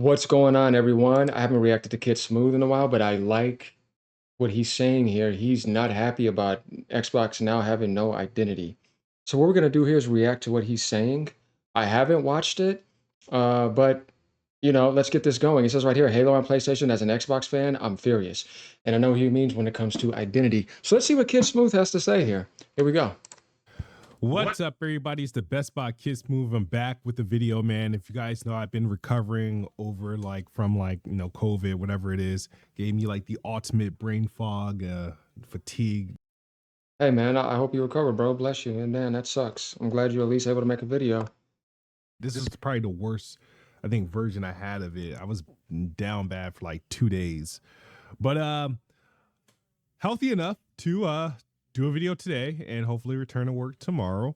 What's going on, everyone? I haven't reacted to Kid Smooth in a while, but I like what he's saying here. He's not happy about Xbox now having no identity. So what we're gonna do here is react to what he's saying. I haven't watched it, but let's get this going. It says right here, Halo on PlayStation. As an Xbox fan, I'm furious, and I know what he means when it comes to identity. So let's see what Kid Smooth has to say here. Here we go. What's up, everybody? It's the Best Spot Kids Move. I'm back with the video, man. If you guys know, I've been recovering over from COVID, whatever it is. Gave me like the ultimate brain fog, fatigue. Hey man, I hope you recover, bro. Bless you. And man, that sucks. I'm glad you're at least able to make a video. This is probably the worst, I think, version I had of it. I was down bad for like 2 days, but healthy enough to do a video today and hopefully return to work tomorrow.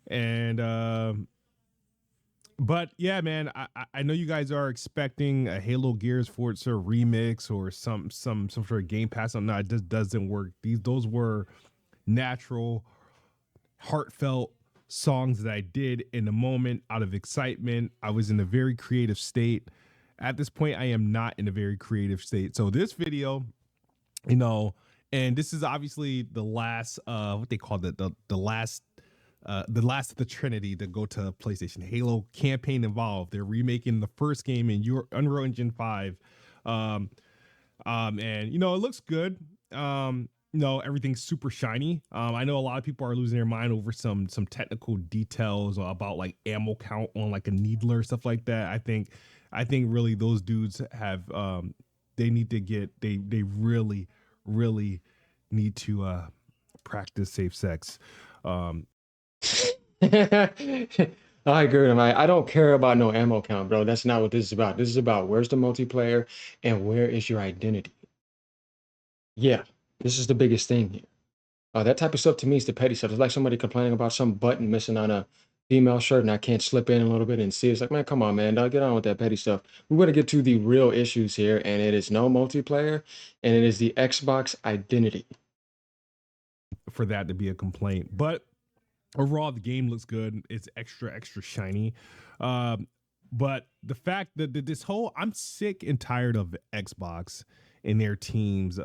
And but yeah, man, I know you guys are expecting a Halo Gears Forza remix or some sort of Game Pass. No, it just doesn't work. Those were natural, heartfelt songs that I did in the moment out of excitement. I was in a very creative state. At this point, I am not in a very creative state. So this video, and this is obviously the last what they call it, the last of the Trinity to go to PlayStation. Halo campaign involved. They're remaking the first game in your Unreal Engine 5. And it looks good. Everything's super shiny. I know a lot of people are losing their mind over some technical details about like ammo count on like a needler, stuff like that. I think really those dudes have they need to get they really need to practice safe sex. I agree with him. I don't care about no ammo count, bro. That's not what this is about. This is about where's the multiplayer and where is your identity. Yeah, this is the biggest thing here. That type of stuff to me is the petty stuff. It's like somebody complaining about some button missing on a female shirt and I can't slip in a little bit and see. It's like, man, come on, man. Don't get on with that petty stuff. We want to get to the real issues here, and it is no multiplayer, and it is the Xbox identity. For that to be a complaint, but overall the game looks good. It's extra shiny. But the fact that this whole, I'm sick and tired of Xbox and their teams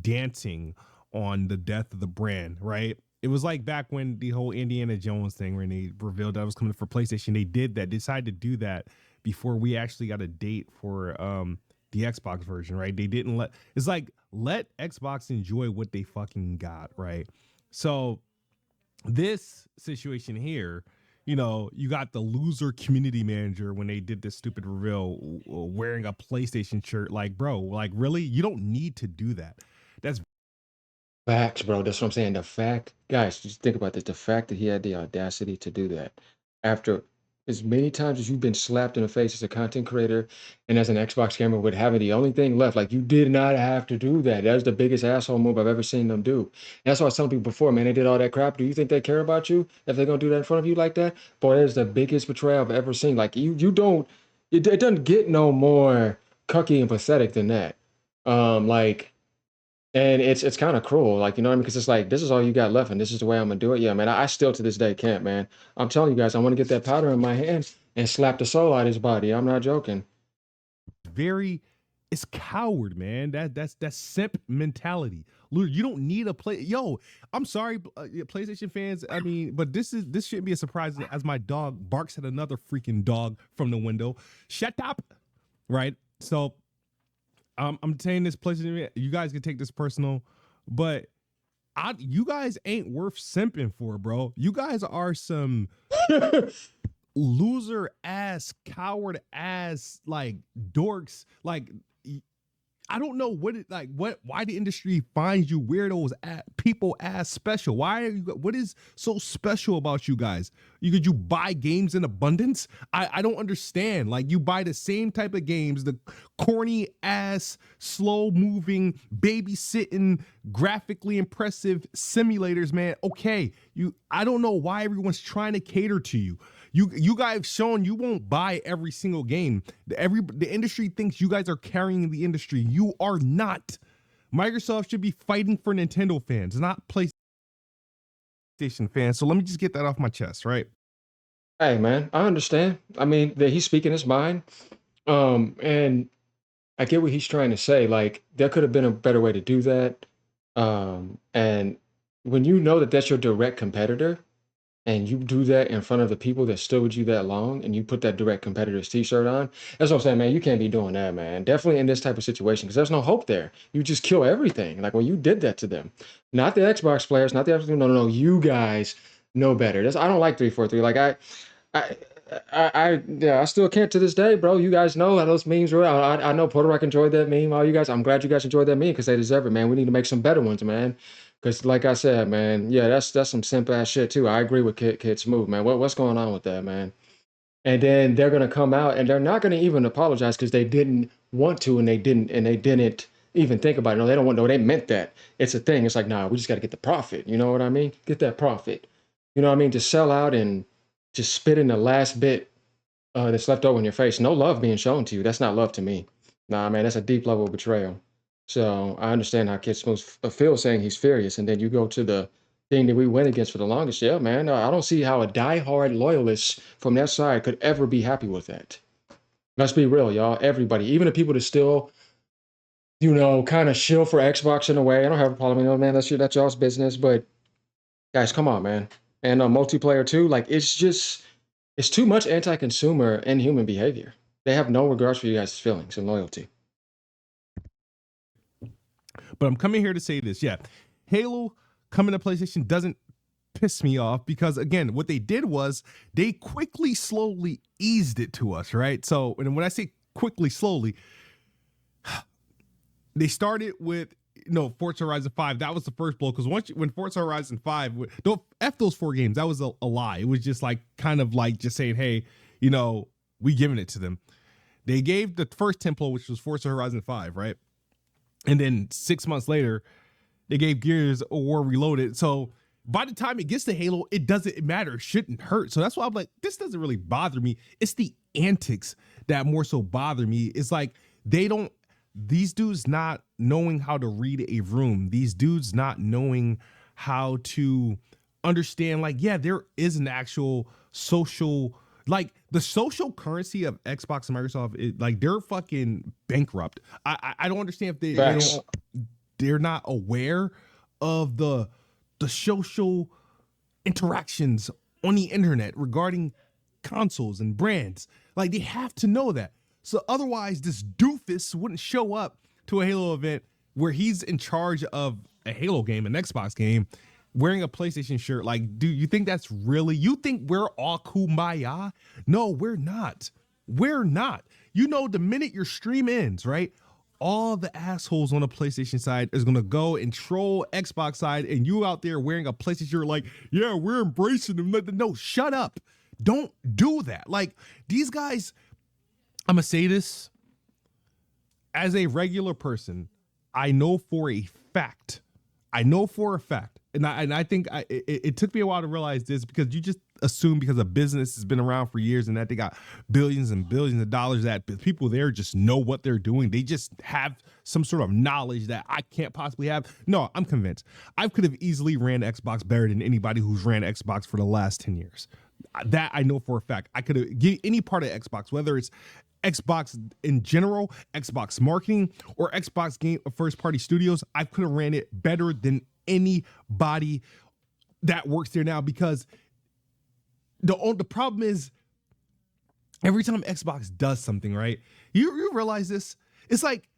dancing on the death of the brand, right? It was like back when the whole Indiana Jones thing, when they revealed that it was coming for PlayStation, they did that, decided to do that before we actually got a date for the Xbox version, right? They didn't let Xbox enjoy what they fucking got, right? So this situation here, you got the loser community manager when they did this stupid reveal wearing a PlayStation shirt. Like, bro, like, really? You don't need to do that. That's Facts, bro. That's what I'm saying. The fact, guys, just think about this. The fact that he had the audacity to do that after as many times as you've been slapped in the face as a content creator and as an Xbox gamer with having the only thing left, like you did not have to do that. That was the biggest asshole move I've ever seen them do. And that's what I was telling people before, man. They did all that crap. Do you think they care about you if they're gonna do that in front of you like that? Boy, that is the biggest betrayal I've ever seen. Like you don't. It doesn't get no more cucky and pathetic than that. Like. And it's kind of cruel, like, you know what I mean? Because it's like, this is all you got left, and this is the way I'm gonna do it. Yeah, man, I still to this day can't, man. I'm telling you guys, I want to get that powder in my hand and slap the soul out of his body. I'm not joking. very, it's coward, man. That's simp mentality. You don't need a play. Yo, I'm sorry, PlayStation fans. I mean, but this shouldn't be a surprise as my dog barks at another freaking dog from the window. Shut up, right? So I'm saying this, PlayStation. You guys can take this personal, but you guys ain't worth simping for, bro. You guys are some loser ass, coward ass, like dorks. Like, I don't know why the industry finds you weirdos people as special. Why are you? What is so special about you guys? You buy games in abundance? I don't understand. Like, you buy the same type of games, the corny ass, slow moving, babysitting, graphically impressive simulators, man. Okay, I don't know why everyone's trying to cater to you. You guys have shown you won't buy every single game. The industry thinks you guys are carrying the industry. You are not. Microsoft should be fighting for Nintendo fans, not PlayStation fans. So let me just get that off my chest, right? Hey, man, I understand. I mean, that he's speaking his mind. And I get what he's trying to say. Like, there could have been a better way to do that. And when you know that that's your direct competitor, and you do that in front of the people that stood with you that long, and you put that direct competitor's t-shirt on, that's what I'm saying, man. You can't be doing that, man. Definitely in this type of situation, because there's no hope there. You just kill everything. Like when you did that to them, not the Xbox players, not the Xbox. No, no, no. You guys know better. That's I don't like 343. Like I, yeah, I still can't to this day, bro. You guys know how those memes were. I know Puerto Rico enjoyed that meme. All you guys, I'm glad you guys enjoyed that meme because they deserve it, man. We need to make some better ones, man. Because, like I said, man, yeah, that's some simp ass shit too. I agree with Kid Smooth, man. What's going on with that, man? And then they're gonna come out and they're not gonna even apologize because they didn't want to and they didn't even think about it. No, they don't want. No, they meant that. It's a thing. It's like, nah, we just got to get the profit. You know what I mean? Get that profit. You know what I mean? To sell out and just spit in the last bit that's left over in your face. No love being shown to you. That's not love to me. Nah, man, that's a deep level of betrayal. So I understand how Kid Smooth feels saying he's furious, and then you go to the thing that we went against for the longest. Yeah, man, I don't see how a diehard loyalist from that side could ever be happy with that. Let's be real, y'all. Everybody, even the people that still, kind of shill for Xbox in a way. I don't have a problem, man. That's y'all's business. But guys, come on, man. And multiplayer too. Like it's too much anti-consumer and human behavior. They have no regards for you guys' feelings and loyalty. But I'm coming here to say this. Yeah, Halo coming to PlayStation doesn't piss me off because again, what they did was they quickly, slowly eased it to us, right? So, and when I say quickly, slowly, they started with Forza Horizon 5. That was the first blow because when Forza Horizon 5, don't F those 4 games. That was a lie. It was just like kind of like just saying, hey, we giving it to them. They gave the first tempo, which was Forza Horizon 5, right? And then 6 months later, they gave Gears of War Reloaded. So by the time it gets to Halo, it doesn't matter. It shouldn't hurt. So that's why I'm like, this doesn't really bother me. It's the antics that more so bother me. It's like these dudes not knowing how to read a room. These dudes not knowing how to understand, like, yeah, there is an actual social, like the social currency of Xbox and Microsoft, like they're fucking bankrupt. I don't understand if Facts. they're not aware of the social interactions on the internet regarding consoles and brands. Like they have to know that. So otherwise, this doofus wouldn't show up to a Halo event where he's in charge of a Halo game, an Xbox game, wearing a PlayStation shirt. Like, do you think that's really? You think we're all kumbaya? No, we're not. We're not. The minute your stream ends, right? All the assholes on the PlayStation side is gonna go and troll Xbox side, and you out there wearing a PlayStation shirt, like, yeah, we're embracing them. No, shut up. Don't do that. Like these guys, I'm gonna say this as a regular person. I know for a fact, and I think it took me a while to realize this because you just assume because a business has been around for years and that they got billions and billions of dollars that people there just know what they're doing. They just have some sort of knowledge that I can't possibly have. No, I'm convinced. I could have easily ran Xbox better than anybody who's ran Xbox for the last 10 years. That I know for a fact. I could have get any part of Xbox, whether it's Xbox in general, Xbox marketing, or Xbox game first party studios. I could have ran it better than anybody that works there now because the problem is every time Xbox does something, right? You realize this? It's like,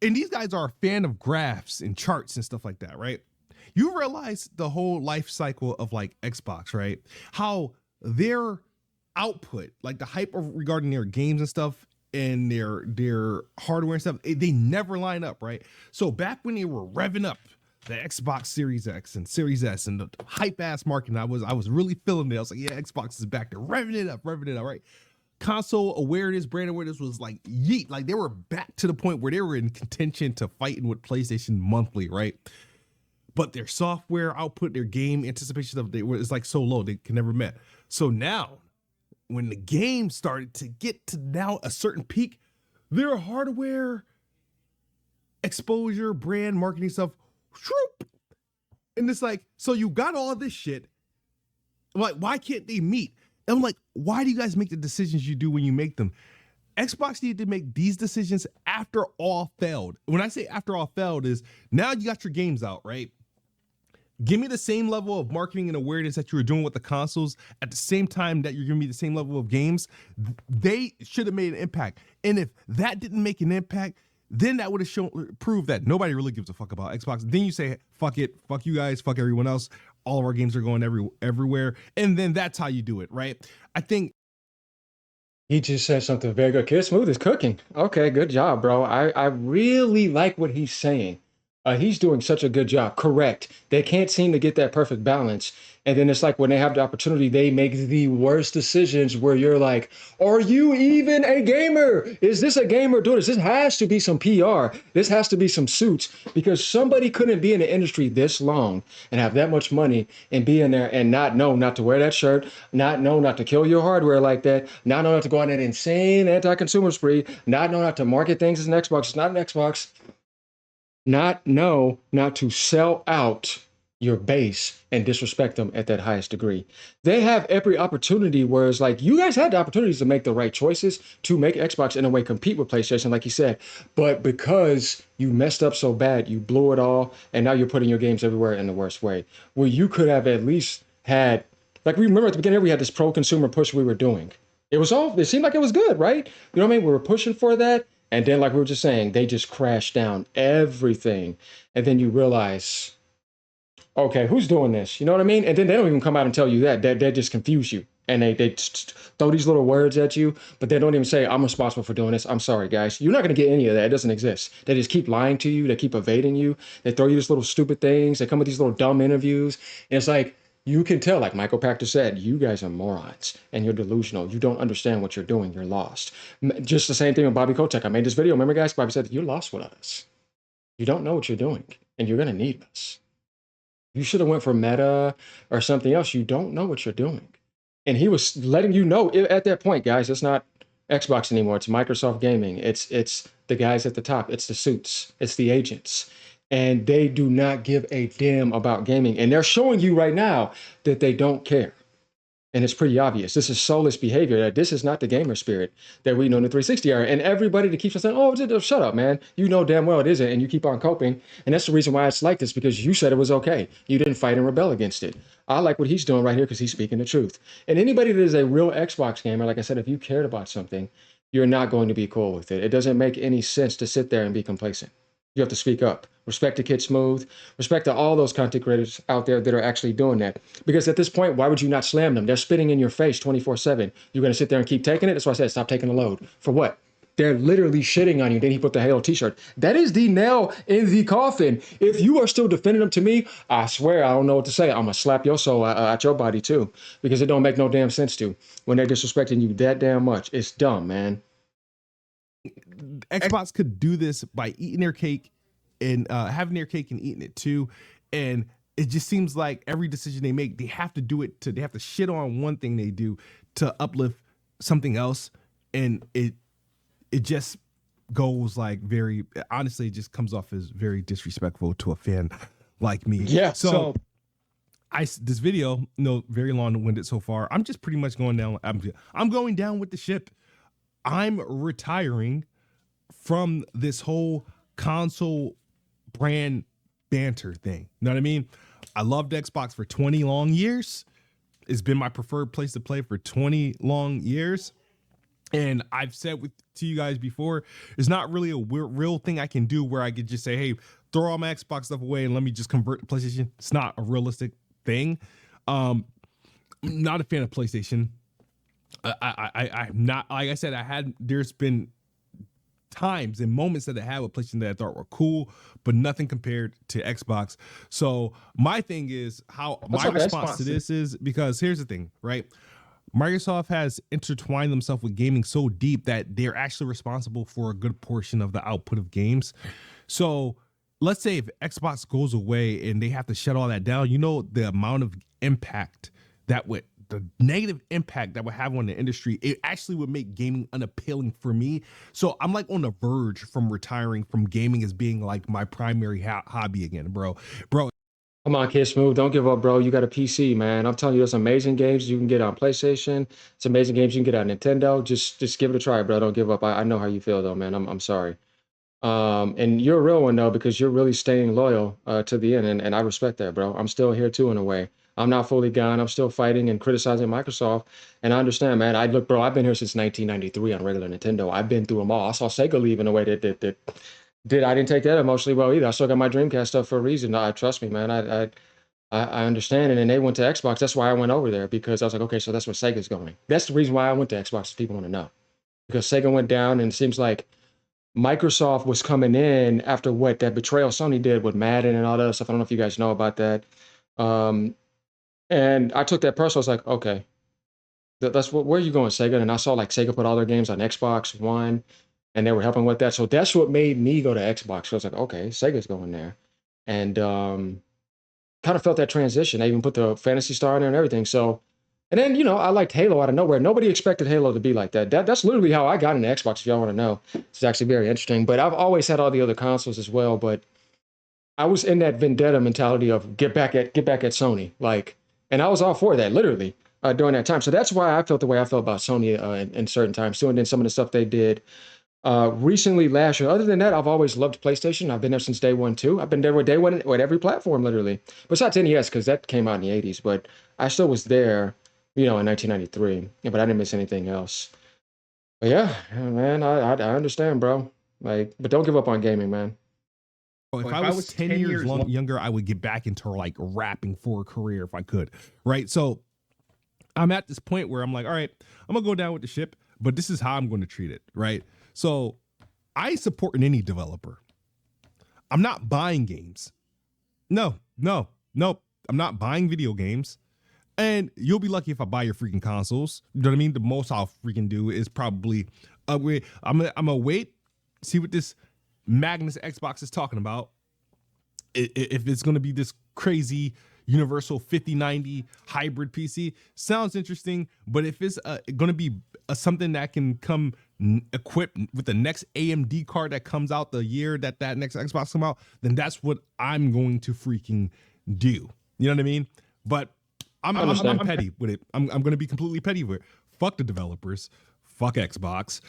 and these guys are a fan of graphs and charts and stuff like that, right? You realize the whole life cycle of like Xbox, right? How their output, like the hype regarding their games and stuff and their hardware and stuff, they never line up, right? So back when they were revving up the Xbox Series X and Series S and the hype ass marketing, I was really feeling it. I was like, yeah, Xbox is back. They're revving it up, right? Console awareness, brand awareness was like yeet. Like they were back to the point where they were in contention to fighting with PlayStation monthly, right? But their software output, their game anticipation of it's like so low they can never met. So now, when the game started to get to now a certain peak, their hardware exposure, brand marketing stuff, whoop, and it's like, so you got all this shit. Like, why can't they meet? And I'm like, why do you guys make the decisions you do when you make them? Xbox needed to make these decisions after all failed. When I say after all failed, is now you got your games out, right? Give me the same level of marketing and awareness that you were doing with the consoles at the same time that you're giving me the same level of games. They should have made an impact. And if that didn't make an impact, then that would have shown proved that nobody really gives a fuck about Xbox. Then you say, fuck it, fuck you guys, fuck everyone else. All of our games are going everywhere. And then that's how you do it, right? I think He just said something very good. Kid Smooth is cooking. Okay, good job, bro. I really like what he's saying. He's doing such a good job. Correct. They can't seem to get that perfect balance. And then it's like when they have the opportunity, they make the worst decisions where you're like, are you even a gamer? Is this a gamer doing this? This has to be some PR. This has to be some suits because somebody couldn't be in the industry this long and have that much money and be in there and not know not to wear that shirt, not know not to kill your hardware like that, not know not to go on that insane anti-consumer spree, not know not to market things as an Xbox. It's not an Xbox. Not know not to sell out your base and disrespect them at that highest degree. They have every opportunity, whereas like you guys had the opportunities to make the right choices to make Xbox in a way compete with PlayStation, like you said. But because you messed up so bad, you blew it all, and now you're putting your games everywhere in the worst way. Where you could have at least had, like we remember at the beginning, we had this pro-consumer push we were doing. It seemed like it was good, right? You know what I mean? We were pushing for that. And then, like we were just saying, they just crashed down everything. And then you realize, okay, who's doing this? You know what I mean? And then they don't even come out and tell you that. They just confuse you. And they throw these little words at you, but they don't even say, I'm responsible for doing this. I'm sorry, guys. You're not going to get any of that. It doesn't exist. They just keep lying to you. They keep evading you. They throw you these little stupid things. They come with these little dumb interviews. And it's like, you can tell, like Michael Pachter said, you guys are morons and you're delusional. You don't understand what you're doing. You're lost. Just the same thing with Bobby Kotick. I made this video. Remember, guys? Bobby said, you're lost with us. You don't know what you're doing and you're going to need us. You should have went for Meta or something else. You don't know what you're doing. And he was letting you know at that point, guys, it's not Xbox anymore. It's Microsoft Gaming. It's the guys at the top. It's the suits. It's the agents. And they do not give a damn about gaming. And they're showing you right now that they don't care. And it's pretty obvious. This is soulless behavior. That this is not the gamer spirit that we know in the 360 era. And everybody that keeps on saying, oh, shut up, man. You know damn well it isn't. And you keep on coping. And that's the reason why it's like this, because you said it was okay. You didn't fight and rebel against it. I like what he's doing right here because he's speaking the truth. And anybody that is a real Xbox gamer, like I said, if you cared about something, you're not going to be cool with it. It doesn't make any sense to sit there and be complacent. You have to speak up. Respect to Kid Smooth. Respect to all those content creators out there that are actually doing that. Because at this point, why would you not slam them? They're spitting in your face 24/7. You're going to sit there and keep taking it? That's why I said stop taking the load. For what? They're literally shitting on you. Then he put the Halo t-shirt. That is the nail in the coffin. If you are still defending them to me, I swear I don't know what to say. I'm going to slap your soul out your body too. Because it don't make no damn sense to when they're disrespecting you that damn much. It's dumb, man. Xbox could do this by eating their cake and having their cake and eating it too. And it just seems like every decision they make, they have to do it they have to shit on one thing they do to uplift something else. And it just goes like very, honestly, it just comes off as very disrespectful to a fan like me. Yeah. So this video, very long-winded so far. I'm just pretty much going down. I'm going down with the ship. I'm retiring from this whole console brand banter thing. You know what I mean? I loved Xbox for 20 long years. It's been my preferred place to play for 20 long years. And I've said to you guys before, it's not really a real thing I can do where I could just say, hey, throw all my Xbox stuff away and let me just convert to PlayStation. It's not a realistic thing. I'm not a fan of PlayStation. I'm not, like I said, there's been times and moments that I had with PlayStation that I thought were cool, but nothing compared to Xbox. So my thing is my response to this is, because here's the thing, right? Microsoft has intertwined themselves with gaming so deep that they're actually responsible for a good portion of the output of games. So let's say if Xbox goes away and they have to shut all that down, the amount of impact the negative impact that would have on the industry, it actually would make gaming unappealing for me. So I'm like on the verge from retiring from gaming as being like my primary hobby again, bro. Come Come on, Kid Smooth. Don't give up, bro. You got a PC, man. I'm telling you, there's amazing games you can get on PlayStation. It's amazing games you can get on Nintendo. Just give it a try, bro. Don't give up. I know how you feel though, man. I'm sorry. And you're a real one though, because you're really staying loyal to the end, and I respect that, bro. I'm still here too in a way. I'm not fully gone. I'm still fighting and criticizing Microsoft, and I understand, man. I look, bro. I've been here since 1993 on regular Nintendo. I've been through them all. I saw Sega leave in a way that did I didn't take that emotionally well either. I still got my Dreamcast stuff for a reason. I trust me, man. I understand it, and they went to Xbox. That's why I went over there because I was like, okay, so that's where Sega's going. That's the reason why I went to Xbox. If people want to know, because Sega went down, and it seems like Microsoft was coming in after what that betrayal Sony did with Madden and all that other stuff. I don't know if you guys know about that. Um, and I took that personal. I was like, okay, that's what, where are you going, Sega? And I saw like Sega put all their games on Xbox One, and they were helping with that. So that's what made me go to Xbox. So I was like, okay, Sega's going there, and kind of felt that transition. They even put the Fantasy Star in there and everything. So, and then I liked Halo out of nowhere. Nobody expected Halo to be like that. That's literally how I got into Xbox. If y'all want to know, it's actually very interesting. But I've always had all the other consoles as well. But I was in that vendetta mentality of get back at Sony, like, and I was all for that, literally, during that time. So that's why I felt the way I felt about Sony in certain times too. And then some of the stuff they did recently last year. Other than that, I've always loved PlayStation. I've been there since day one too. I've been there with day one with every platform, literally. Besides NES, because that came out in the '80s. But I still was there, in 1993. Yeah, but I didn't miss anything else. But yeah, man, I understand, bro. Like, but don't give up on gaming, man. If I was 10 years younger, I would get back into like rapping for a career if I could. Right. So I'm at this point where I'm like, all right, I'm gonna go down with the ship, but this is how I'm going to treat it. Right. So I ain't supporting any developer. I'm not buying games. No. I'm not buying video games. And you'll be lucky if I buy your freaking consoles. You know what I mean? The most I'll freaking do is probably upgrade. I'm gonna wait, see what this Magnus Xbox is talking about. If it's gonna be this crazy universal 5090 hybrid PC, sounds interesting. But if it's gonna be something that can come equipped with the next AMD card that comes out the year that next Xbox come out, then that's what I'm going to freaking do. You know what I mean? But I'm petty with it. I'm going to be completely petty with it. Fuck the developers. Fuck Xbox.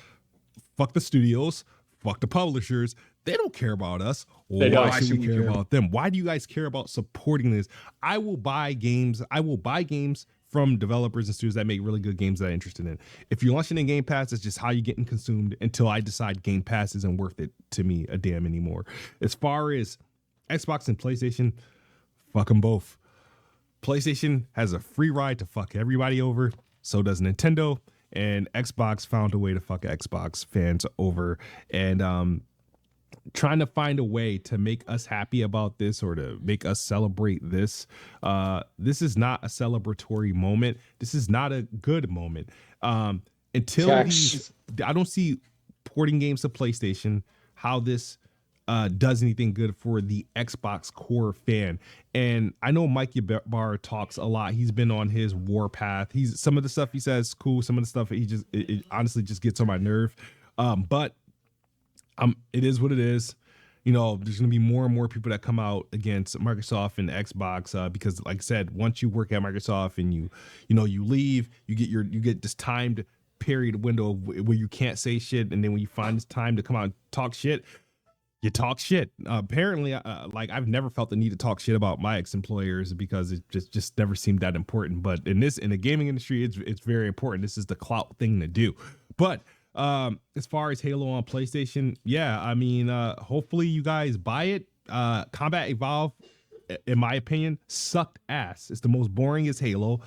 Fuck the studios. Fuck the publishers. They don't care about us. Why should we care about them? Why do you guys care about supporting this? I will buy games. From developers and studios that make really good games that I'm interested in. If you're launching in Game Pass, it's just how you're getting consumed until I decide Game Pass isn't worth it to me a damn anymore. As far as Xbox and PlayStation, fuck them both. PlayStation has a free ride to fuck everybody over. So does Nintendo, and Xbox found a way to fuck Xbox fans over. And trying to find a way to make us happy about this or to make us celebrate this. This is not a celebratory moment. This is not a good moment. Until I don't see porting games to PlayStation, how this does anything good for the Xbox core fan. And I know Mike Ybarra talks a lot. He's been on his warpath. Some of the stuff he says cool. Some of the stuff it honestly just gets on my nerve. But it is what it is. There's going to be more and more people that come out against Microsoft and Xbox because, like I said, once you work at Microsoft and you leave, you get this timed period window where you can't say shit, and then when you find this time to come out and talk shit, you talk shit. Apparently, like I've never felt the need to talk shit about my ex-employers because it just never seemed that important. But in the gaming industry, it's very important. This is the clout thing to do. But as far as Halo on PlayStation, yeah, I mean, hopefully you guys buy it. Combat Evolve, in my opinion, sucked ass. It's the most boringest Halo.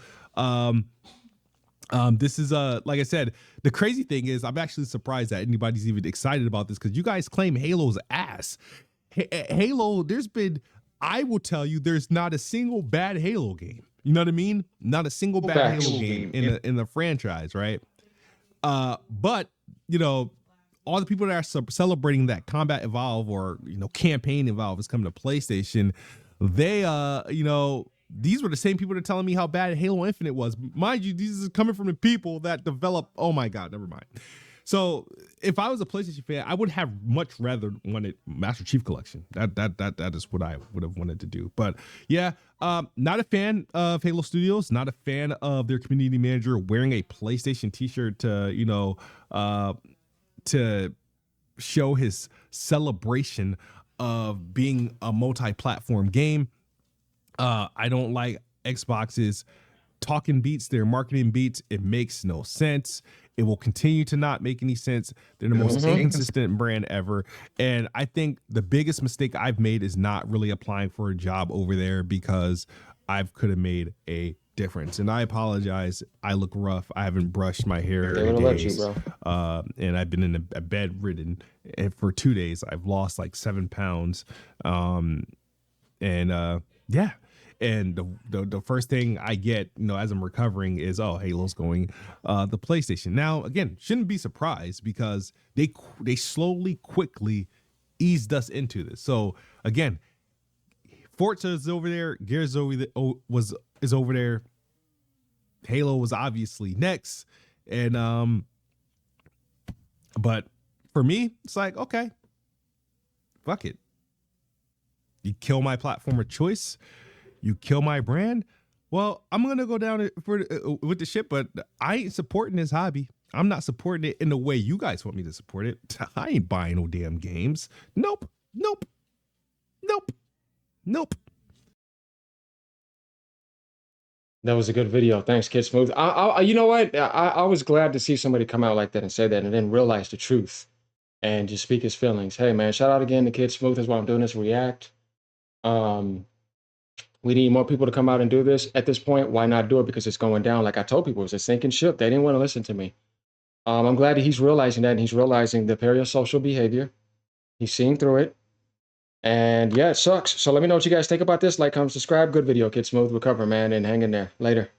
This is like I said, the crazy thing is I'm actually surprised that anybody's even excited about this because you guys claim Halo's ass. Halo, I will tell you, there's not a single bad Halo game. You know what I mean? Not a single bad Halo game in the franchise, right? But all the people that are celebrating that Combat Evolve or Campaign Evolve is coming to PlayStation, they these were the same people that are telling me how bad Halo Infinite was. Mind you, these are coming from the people that develop. Oh my God, never mind. So if I was a PlayStation fan, I would have much rather wanted Master Chief Collection. That is what I would have wanted to do. But yeah, not a fan of Halo Studios. Not a fan of their community manager wearing a PlayStation T-shirt to to show his celebration of being a multi-platform game. I don't like Xbox's talking beats, their marketing beats. It makes no sense. It will continue to not make any sense. They're the most inconsistent brand ever. And I think the biggest mistake I've made is not really applying for a job over there, because I could have made a difference. And I apologize. I look rough. I haven't brushed my hair They in would have let you, days. bro. And I've been in a bedridden for 2 days. I've lost like 7 pounds. Yeah. And the first thing I get, as I'm recovering is, oh, Halo's going the PlayStation. Now, again, shouldn't be surprised, because they slowly, quickly eased us into this. So again, Forza is over there, Gears is over there, Halo was obviously next, and but for me, it's like, okay, fuck it. You kill my platform of choice, you kill my brand. Well, I'm gonna go down with the ship, but I ain't supporting this hobby. I'm not supporting it in the way you guys want me to support it. I ain't buying no damn games. Nope. That was a good video. Thanks, Kid Smooth. You know what? I was glad to see somebody come out like that and say that, and then realize the truth and just speak his feelings. Hey, man, shout out again to Kid Smooth. That's why I'm doing this react. We need more people to come out and do this. At this point, why not do it? Because it's going down. Like I told people, it's a sinking ship. They didn't want to listen to me. I'm glad that he's realizing that, and he's realizing the parasocial behavior. He's seeing through it. And yeah, it sucks. So let me know what you guys think about this. Like, comment, subscribe. Good video, Kid Smooth. Recover, man, and hang in there. Later.